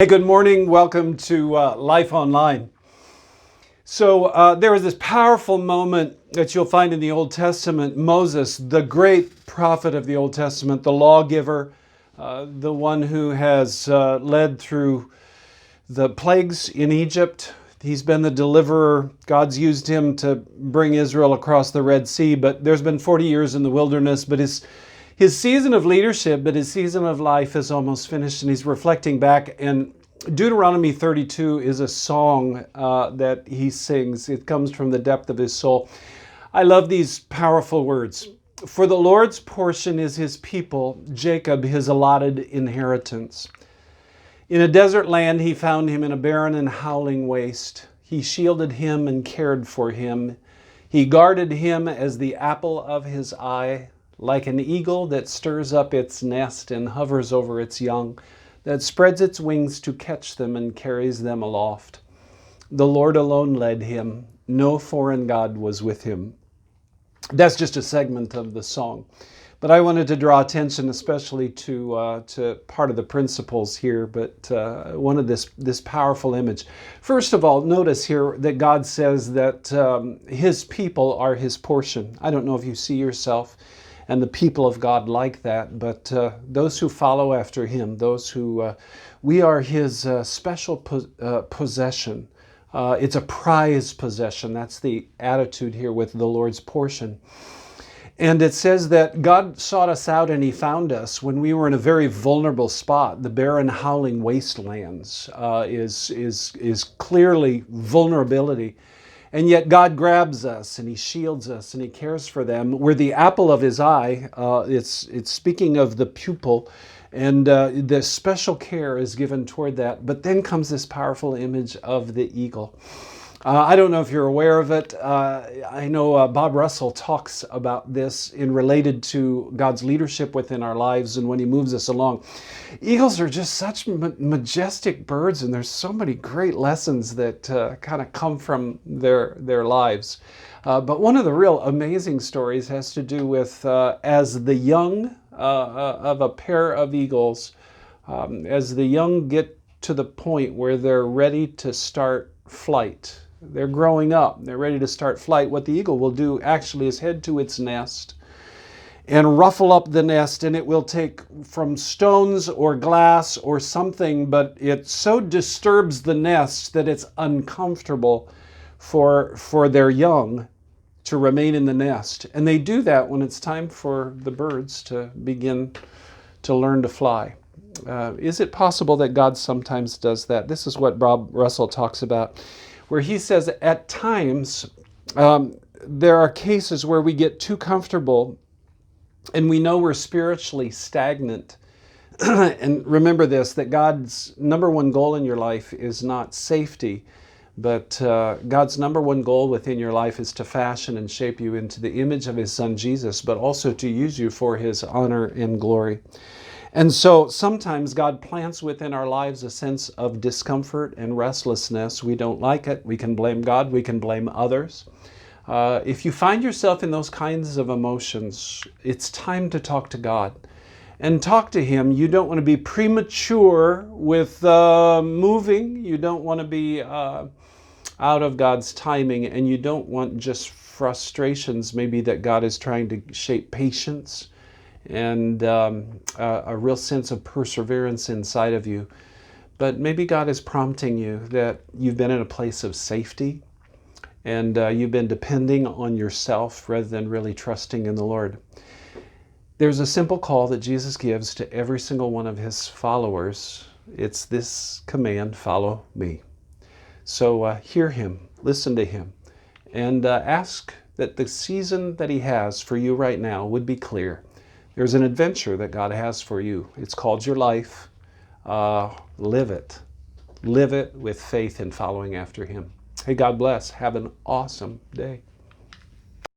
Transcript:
Hey, good morning. Welcome to Life Online. So there was this powerful moment that you'll find in the Old Testament. Moses, the great prophet of the Old Testament, the lawgiver, the one who has led through the plagues in Egypt. He's been the deliverer. God's used him to bring Israel across the Red Sea, but there's been 40 years in the wilderness. But his season of leadership, but his season of life is almost finished, and he's reflecting back. And Deuteronomy 32 is a song that he sings. It comes from the depth of his soul. I love these powerful words. For the Lord's portion is his people, Jacob his allotted inheritance. In a desert land he found him in a barren and howling waste. He shielded him and cared for him. He guarded him as the apple of his eye. Like an eagle that stirs up its nest and hovers over its young, that spreads its wings to catch them and carries them aloft. The Lord alone led him. No foreign god was with him. That's just a segment of the song. But I wanted to draw attention especially to part of the principles here, but one of this powerful image. First of all, notice here that God says that his people are his portion. I don't know if you see yourself and the people of God like that, but those who follow after him, those who, we are his special possession. It's a prized possession. That's the attitude here with the Lord's portion. And it says that God sought us out and he found us when we were in a very vulnerable spot. The barren, howling wastelands is clearly vulnerability. And yet God grabs us and he shields us and he cares for them. We're the apple of his eye. It's speaking of the pupil, and the special care is given toward that. But then comes this powerful image of the eagle. I don't know if you're aware of it. I know Bob Russell talks about this in related to God's leadership within our lives and when he moves us along. Eagles are just such majestic birds, and there's so many great lessons that kind of come from their lives. But one of the real amazing stories has to do with as the young of a pair of eagles, as the young get to the point where they're ready to start flight. They're growing up. They're ready to start flight. What the eagle will do actually is head to its nest and ruffle up the nest, and it will take from stones or glass or something, but it so disturbs the nest that it's uncomfortable for their young to remain in the nest. And they do that when it's time for the birds to begin to learn to fly. Is it possible that God sometimes does that? This is what Bob Russell talks about, where he says at times there are cases where we get too comfortable and we know we're spiritually stagnant. And remember this, that God's number one goal in your life is not safety, but God's number one goal within your life is to fashion and shape you into the image of his son Jesus, but also to use you for his honor and glory. And so sometimes God plants within our lives a sense of discomfort and restlessness. We don't like it. We can blame God. We can blame others. If you find yourself in those kinds of emotions, it's time to talk to God and talk to him. You don't want to be premature with moving. You don't want to be out of God's timing, and you don't want just frustrations maybe that God is trying to shape patience and a real sense of perseverance inside of you. But maybe God is prompting you that you've been in a place of safety and you've been depending on yourself rather than really trusting in the Lord. There's a simple call that Jesus gives to every single one of his followers. It's this command: follow me. So hear him, listen to him, and ask that the season that he has for you right now would be clear. There's an adventure that God has for you. It's called your life. Live it. Live it with faith in following after him. Hey, God bless. Have an awesome day.